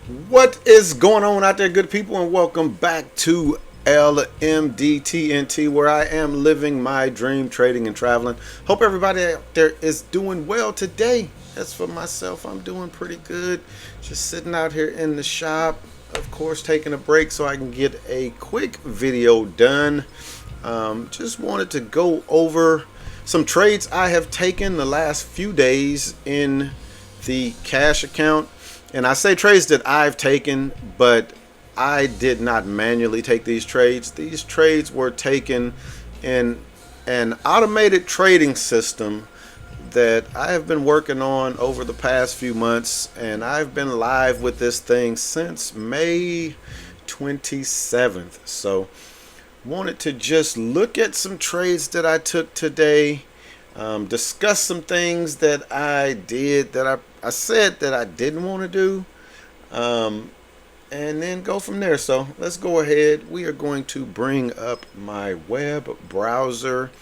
What is going on out there, good people, and welcome back to LMDTNT, where I am living my dream, trading and traveling. Hope everybody out there is doing well today. As for myself, I'm doing pretty good. Just sitting out here in the shop, of course, taking a break so I can get a quick video done. Just wanted to go over some trades I have taken the last few days in the cash account. And I say trades that I've taken, but I did not manually take these trades. These trades were taken in an automated trading system that I have been working on over the past few months, and I've been live with this thing since May 27th. So wanted to just look at some trades that I took today, discuss some things that I did that I said that I didn't want to do, and then go from there. So let's go ahead. We are going to bring up my web browser.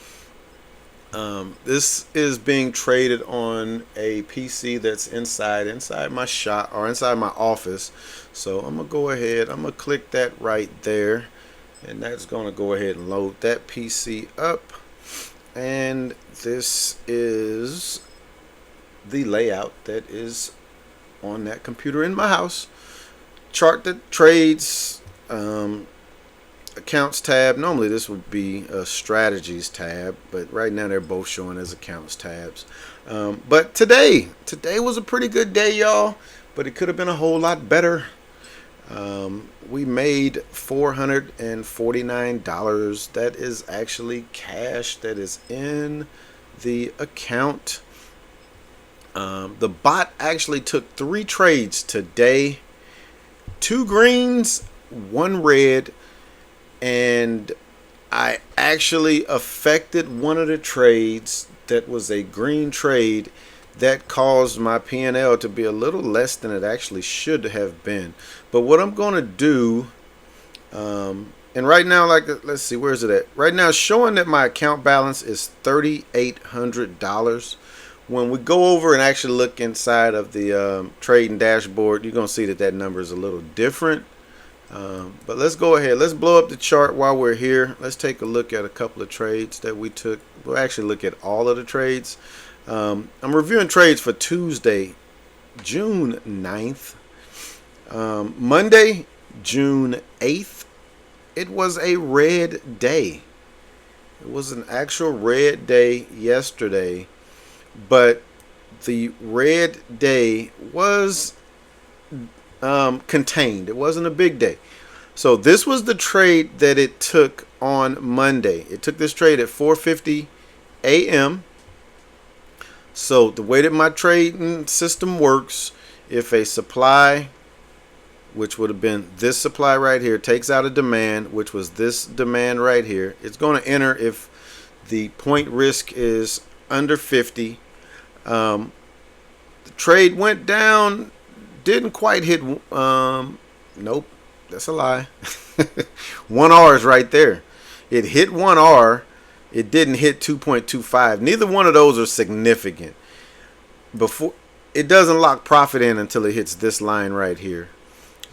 This is being traded on a PC that's inside my shop or inside my office. So I'm gonna go ahead. I'm gonna click that right there, and that's gonna go ahead and load that PC up. And this is the layout that is on that computer in my house. Chart the trades, accounts tab. Normally this would be a strategies tab, but right now they're both showing as accounts tabs. But today was a pretty good day, y'all, but it could have been a whole lot better. We made $449. That is actually cash that is in the account. The bot actually took 3 trades today, 2 greens, 1 red, and I actually affected one of the trades that was a green trade that caused my P&L to be a little less than it actually should have been. But what I'm going to do, and right now, let's see, where is it at? Right now, showing that my account balance is $3,800. When we go over and actually look inside of the trading dashboard, you're going to see that that number is a little different. But let's go ahead. Let's blow up the chart while we're here. Let's take a look at a couple of trades that we took. We'll actually look at all of the trades. I'm reviewing trades for Tuesday, June 9th. Monday, June 8th. It was a red day. It was an actual red day yesterday. But the red day was contained. It wasn't a big day. So this was the trade that it took on Monday. It took this trade at 4:50 a.m. So the way that my trading system works, if a supply, which would have been this supply right here, takes out a demand, which was this demand right here, it's going to enter if the point risk is under 50. The trade went down, didn't quite hit, nope, that's a lie. 1R is right there. It hit 1R. It didn't hit 2.25. Neither one of those are significant. Before it doesn't lock profit in until it hits this line right here.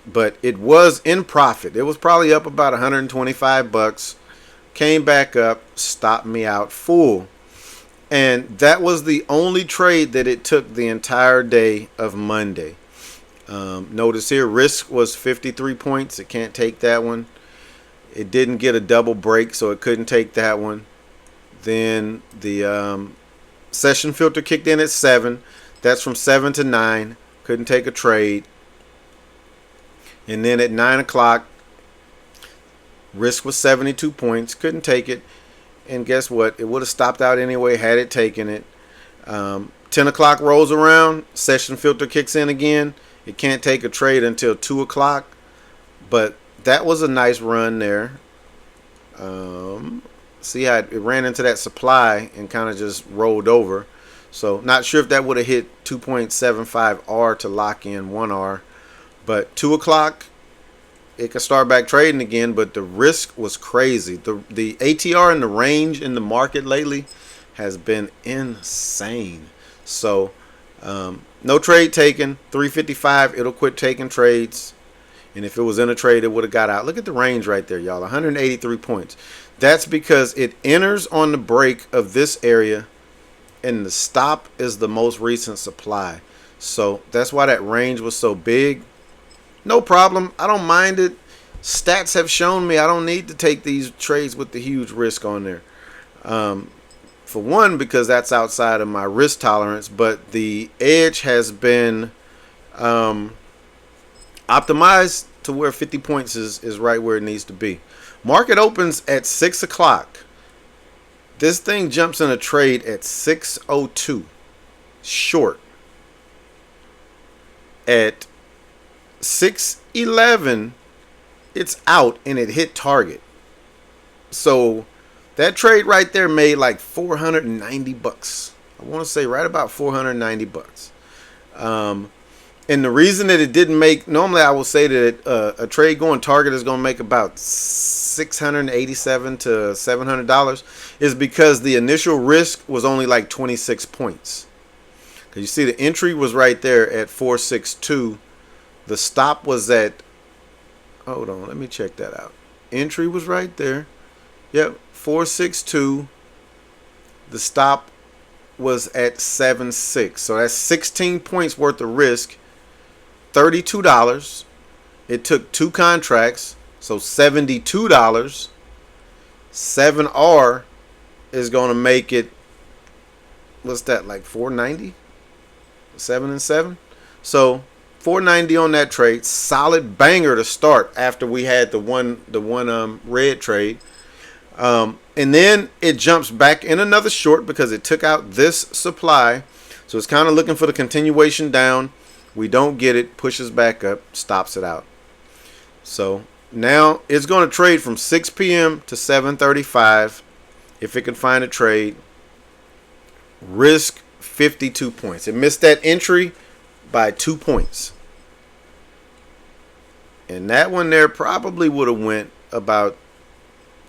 But it was in profit. It was probably up about 125 bucks. Came back up, stopped me out full. And that was the only trade that it took the entire day of Monday. Notice here, risk was 53 points. It can't take that one. It didn't get a double break, so it couldn't take that one. Then the session filter kicked in at 7. That's from 7 to 9. Couldn't take a trade. And then at 9 o'clock, risk was 72 points. Couldn't take it. And guess what? It would have stopped out anyway had it taken it. 10 o'clock rolls around. Session filter kicks in again. It can't take a trade until 2 o'clock. But that was a nice run there. See how it ran into that supply and kind of just rolled over. So not sure if that would have hit 2.75R to lock in 1R. But 2 o'clock, it could start back trading again, but the risk was crazy. The ATR and the range in the market lately has been insane. So No trade taken. 355, it'll quit taking trades. And if it was in a trade, it would have got out. Look at the range right there, y'all. 183 points. That's because it enters on the break of this area, and the stop is the most recent supply. So that's why that range was so big. No problem. I don't mind it. Stats have shown me I don't need to take these trades with the huge risk on there. For one, because that's outside of my risk tolerance, but the edge has been optimized to where 50 points is right where it needs to be. Market opens at 6 o'clock. This thing jumps in a trade at 6:02 short. At 6:11 it's out and it hit target. So that trade right there made like 490 bucks. I want to say right about 490 bucks. And the reason that it didn't make, normally I will say that a trade going target is going to make about $687 to $700, is because the initial risk was only like 26 points. Because you see the entry was right there at 462. The stop was at, hold on, let me check that out. Entry was right there. Yep, 462. The stop was at 76. So that's 16 points worth of risk. $32. It took 2 contracts, so $72. 7R is going to make it, what's that, like 490? 7 and 7. So 490 on that trade. Solid banger to start after we had the one red trade. And then it jumps back in another short because it took out this supply. So it's kind of looking for the continuation down. We don't get it, pushes back up, stops it out. So now it's going to trade from 6 p.m. to 7:35 if it can find a trade. Risk 52 points. It missed that entry by 2 points. And that one there probably would have went about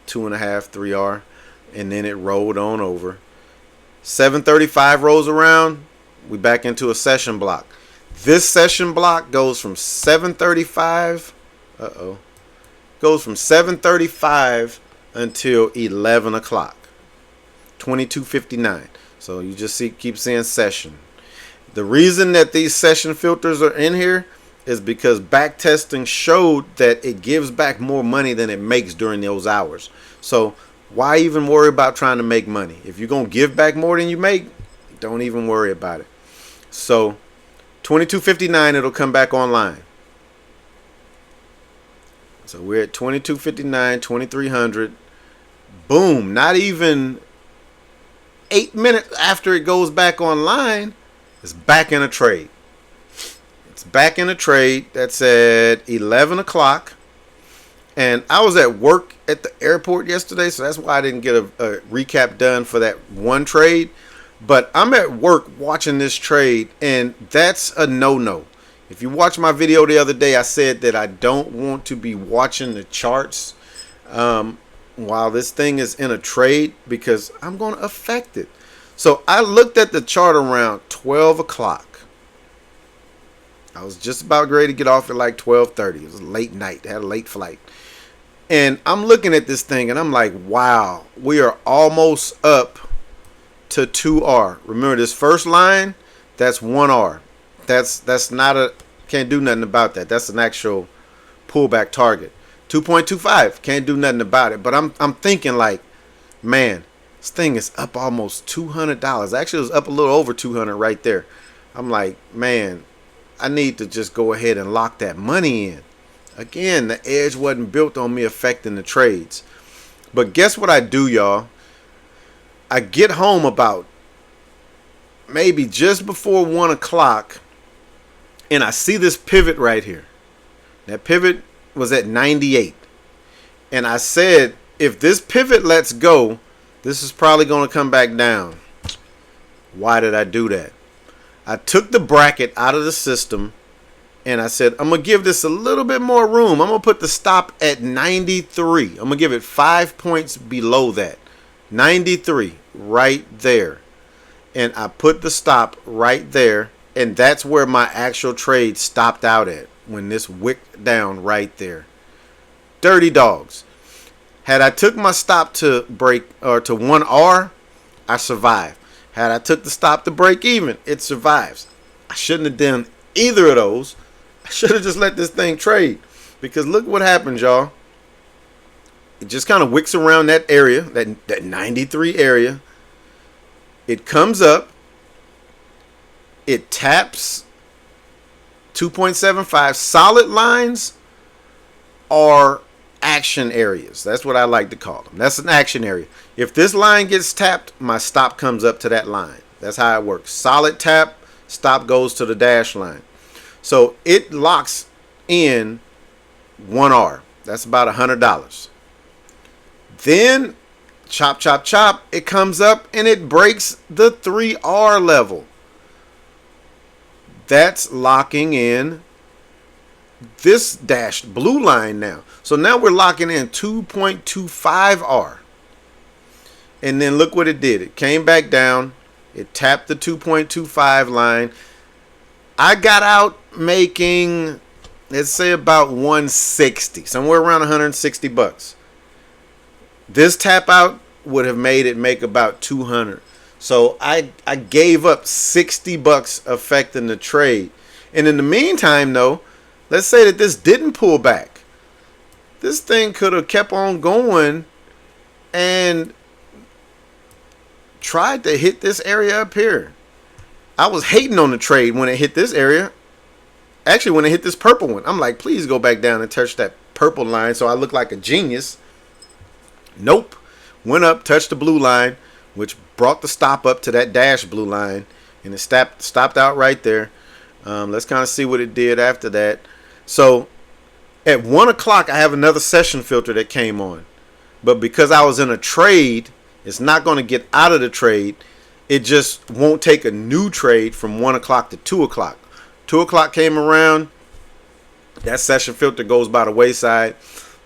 2.5, 3R. And then it rolled on over. 7:35 rolls around. We back into a session block. This session block goes from 7:35. Goes from 7:35 until 11 o'clock. 22:59. So you just keep seeing session. The reason that these session filters are in here is because back testing showed that it gives back more money than it makes during those hours. So why even worry about trying to make money? If you're going to give back more than you make, don't even worry about it. So 22:59, it'll come back online. So we're at 22:59, 2300. Boom. Not even 8 minutes after it goes back online, it's back in a trade. It's back in a trade. That's at 11 o'clock. And I was at work at the airport yesterday, so that's why I didn't get a recap done for that one trade. But I'm at work watching this trade, and that's a no-no. If you watch my video the other day, I said that I don't want to be watching the charts while this thing is in a trade because I'm going to affect it. So I looked at the chart around 12 o'clock. I was just about ready to get off at like 12:30. It was a late night. I had a late flight. And I'm looking at this thing, and I'm like, wow, we are almost up to 2R. Remember this first line, that's 1R. That's not a, can't do nothing about that. That's an actual pullback target. 2.25, can't do nothing about it. But I'm thinking like, man, this thing is up almost $200. Actually, it was up a little over 200 right there. I'm like, man, I need to just go ahead and lock that money in. Again, the edge wasn't built on me affecting the trades. But guess what I do, y'all? I get home about maybe just before 1 o'clock, and I see this pivot right here. That pivot was at 98. And I said, if this pivot lets go, this is probably going to come back down. Why did I do that? I took the bracket out of the system, and I said, I'm going to give this a little bit more room. I'm going to put the stop at 93. I'm going to give it 5 points below that. 93, right there. And I put the stop right there And that's where my actual trade stopped out at when this wicked down right there. Dirty dogs. Had I took my stop to break or to 1R, I survived. Had I took the stop to break even, it survives. I shouldn't have done either of those. I should have just let this thing trade. Because look what happens, y'all. It just kind of wicks around that area, that 93 area. It comes up. It taps 2.75. Solid lines are action areas. That's what I like to call them. That's an action area. If this line gets tapped, my stop comes up to that line. That's how it works. Solid tap, stop goes to the dash line. So it locks in 1R. That's about $100. Then chop, chop, chop. It comes up and it breaks the 3R level. That's locking in this dashed blue line now. So now we're locking in 2.25R. And then look what it did. It came back down. It tapped the 2.25 line. I got out making, let's say, about 160, somewhere around 160 bucks. This tap out would have made it make about 200. So I gave up 60 bucks affecting the trade. And in the meantime, though, let's say that this didn't pull back. This thing could have kept on going and tried to hit this area up here. I was hating on the trade when it hit this area. Actually, when it hit this purple one, I'm like, please go back down and touch that purple line so I look like a genius. Nope. Went up, touched the blue line, which brought the stop up to that dash blue line, and it stopped out right there. Let's kind of see what it did after that. So at 1 o'clock, I have another session filter that came on. But because I was in a trade, it's not going to get out of the trade. It just won't take a new trade from 1 o'clock to 2 o'clock. 2 o'clock came around. That session filter goes by the wayside.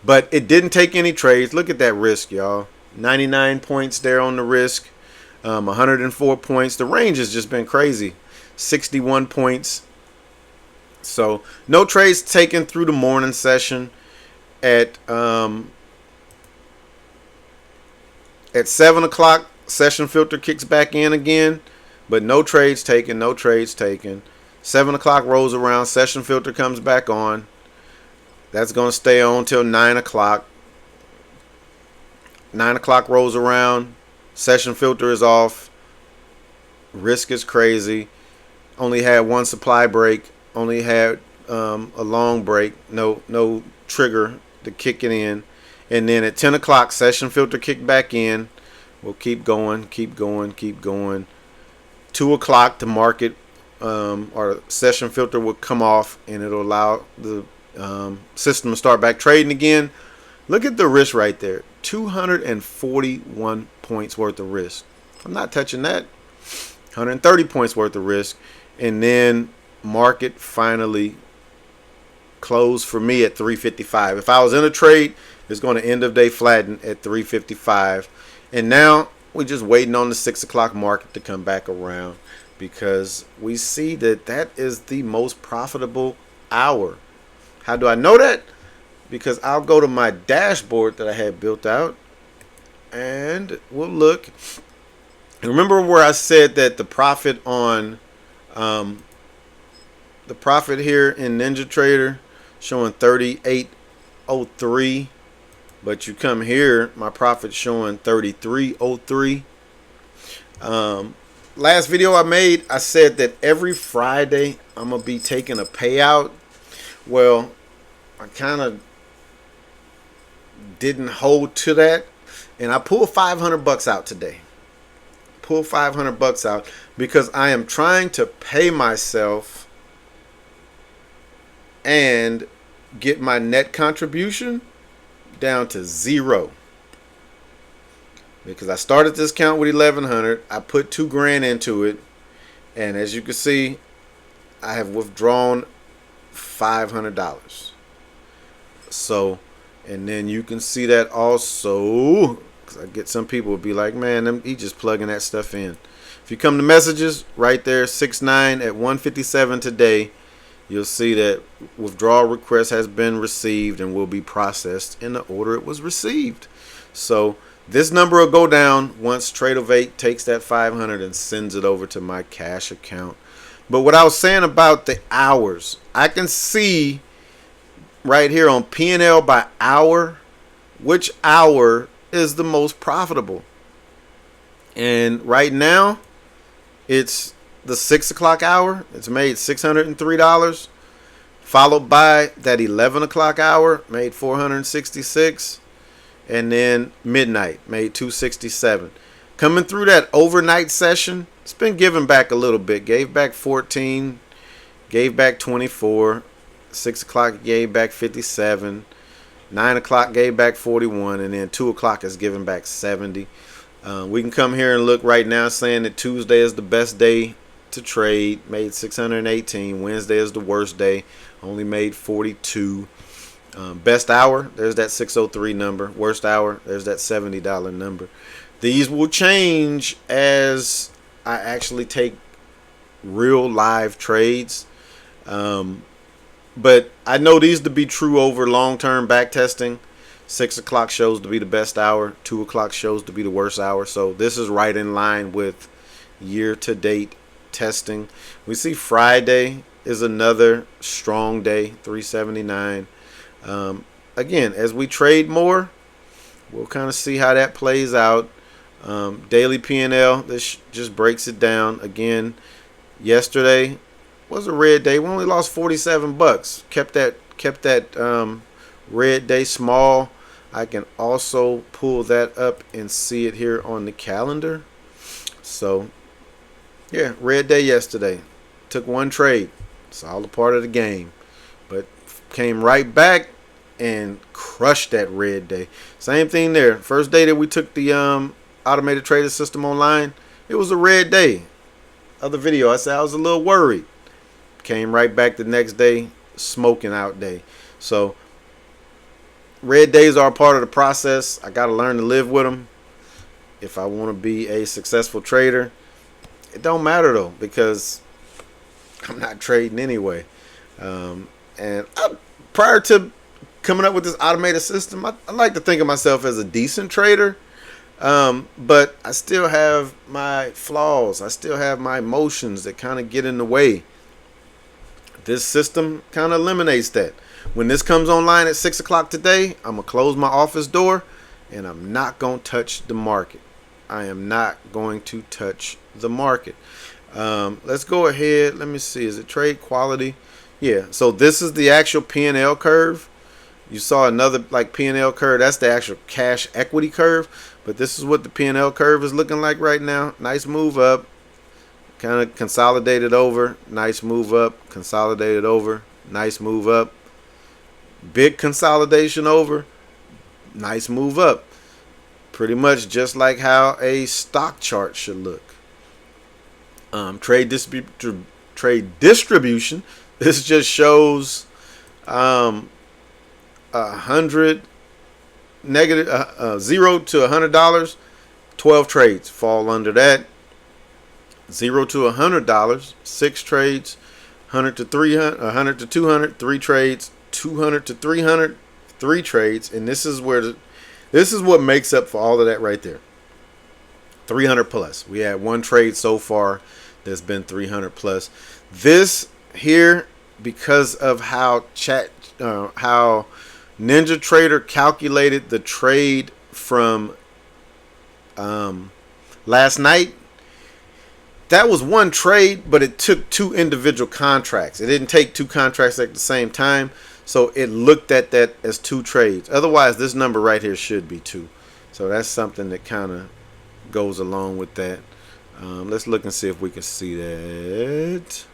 But it didn't take any trades. Look at that risk, y'all. 99 points there on the risk. 104 points. The range has just been crazy. 61 points. So no trades taken through the morning session. At 7 o'clock, session filter kicks back in again, but no trades taken, no trades taken. 7 o'clock rolls around, session filter comes back on. That's going to stay on till 9 o'clock. 9 o'clock rolls around, session filter is off. Risk is crazy. Only had one supply break. Only had a long break. No trigger to kick it in. And then at 10 o'clock, session filter kicked back in. We'll keep going, keep going, keep going. 2 o'clock, the market or session filter will come off, and it'll allow the system to start back trading again. Look at the risk right there. 241 points worth of risk. I'm not touching that. 130 points worth of risk. And then market finally closed for me at 355. If I was in a trade, it's going to end of day flatten at 355. And now we're just waiting on the 6 o'clock market to come back around, because we see that that is the most profitable hour. How do I know that? Because I'll go to my dashboard that I had built out, and we'll look. And remember where I said that the profit on the profit here in NinjaTrader showing 38.03, but you come here, my profit showing 33.03. Last video I made, I said that every Friday I'm gonna be taking a payout. Well, I kind of didn't hold to that, and I pulled 500 bucks out today. Pull 500 bucks out because I am trying to pay myself and get my net contribution down to 0. Because I started this account with 1,100, I put $2,000 into it, and as you can see, I have withdrawn $500. So, and then you can see that also 'Cause I get some people would be like, man, he just plugging that stuff in. If you come to messages, right there, 6-9 at 1:57 today, you'll see that withdrawal request has been received and will be processed in the order it was received. So this number will go down once Tradovate takes that 500 and sends it over to my cash account. But what I was saying about the hours, I can see right here on P&L by hour which hour is the most profitable. And right now, it's the 6 o'clock hour. It's made $603, followed by that 11 o'clock hour, made $466, and then midnight made $267. Coming through that overnight session, it's been giving back a little bit. Gave back 14, gave back 24, 6 o'clock gave back 57, 9 o'clock gave back 41, and then 2 o'clock is giving back 70. We can come here and look right now saying that Tuesday is the best day to trade, made 618. Wednesday is the worst day, only made 42. Best hour, there's that 603 number. Worst hour, there's that $70 number. These will change as I actually take real live trades. But I know these to be true over long-term back testing. 6 o'clock shows to be the best hour. 2 o'clock shows to be the worst hour. So this is right in line with year-to-date testing. We see Friday is another strong day, 379. Again, as we trade more, we'll kind of see how that plays out. Daily P&L, this just breaks it down. Again, yesterday was a red day. We only lost 47 bucks. Kept that red day small. I can also pull that up and see it here on the calendar. So yeah, red day yesterday. Took one trade. It's all a part of the game. But came right back and crushed that red day. Same thing there. First day that we took the automated trader system online, it was a red day. Other video, I said I was a little worried. Came right back the next day, smoking out day. So red days are a part of the process. I got to learn to live with them if I want to be a successful trader. It don't matter though, because I'm not trading anyway. Prior to coming up with this automated system, I like to think of myself as a decent trader. But I still have my flaws. I still have my emotions that kind of get in the way. This system kind of eliminates that. When this comes online at 6 o'clock today, I'm going to close my office door and I'm not going to touch the market. I am not going to touch the market. Let's go ahead. Let me see. Is it trade quality? Yeah. So this is the actual P&L curve. You saw another like P&L curve. That's the actual cash equity curve. But this is what the P&L curve is looking like right now. Nice move up. Kind of consolidated over. Nice move up. Consolidated over. Nice move up. Big consolidation over. Nice move up. Pretty much just like how a stock chart should look. Trade distribution. This just shows 100 negative 0 to $100. 12 trades fall under that. 0 to $100, 6 trades. 100 to 300, 100 to 200, 3 trades. 200 to 300, 3 trades. And this is where this is what makes up for all of that right there. 300 plus. We had one trade so far that's been 300 plus. This here, because of how NinjaTrader calculated the trade from last night. That was one trade, but it took 2 individual contracts. It didn't take 2 contracts at the same time, so it looked at that as 2 trades. Otherwise, this number right here should be 2. So that's something that kind of goes along with that. Let's look and see if we can see that.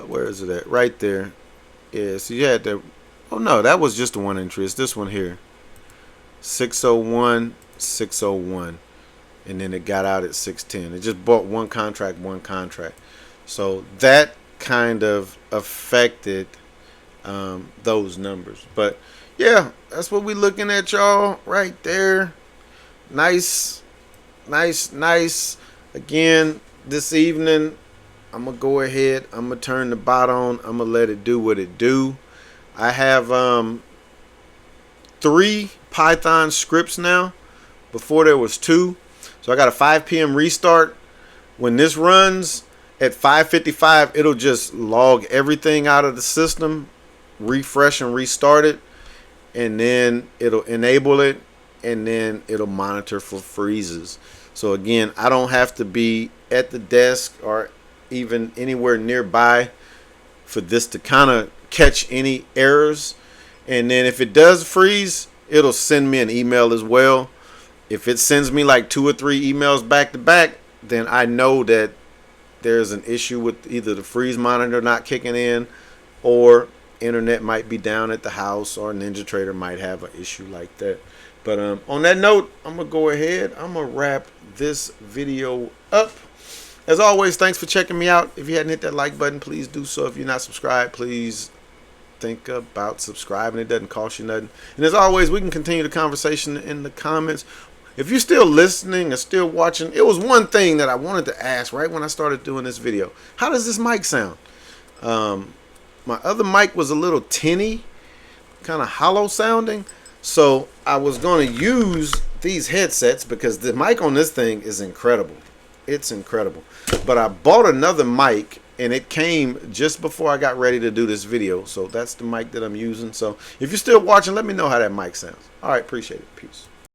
Where is it at? Right there. Yeah, so you had that. Oh no, that was just the one entry. It's this one here. 601, 601. And then it got out at 610. It just bought one contract. So that kind of affected those numbers. But yeah, that's what we looking at, y'all, right there. Nice, nice, nice. Again, this evening, I'm gonna go ahead. I'm gonna turn the bot on. I'm gonna let it do what it do. I have 3 Python scripts now. Before there was 2. So I got a 5 p.m. restart. When this runs at 5:55, it'll just log everything out of the system, refresh and restart it, and then it'll enable it, and then it'll monitor for freezes. So again, I don't have to be at the desk or even anywhere nearby for this to kind of catch any errors. And then if it does freeze, it'll send me an email as well. If it sends me like 2 or 3 emails back to back, then I know that there's an issue with either the freeze monitor not kicking in, or internet might be down at the house, or NinjaTrader might have an issue like that. But on that note, I'm going to go ahead. I'm going to wrap this video up. As always, thanks for checking me out. If you hadn't hit that like button, please do so. If you're not subscribed, please think about subscribing. It doesn't cost you nothing. And as always, we can continue the conversation in the comments. If you're still listening or still watching, it was one thing that I wanted to ask right when I started doing this video. How does this mic sound? My other mic was a little tinny, kind of hollow sounding. So I was going to use these headsets because the mic on this thing is incredible. It's incredible. But I bought another mic, and it came just before I got ready to do this video. So that's the mic that I'm using. So if you're still watching, let me know how that mic sounds. All right, appreciate it. Peace.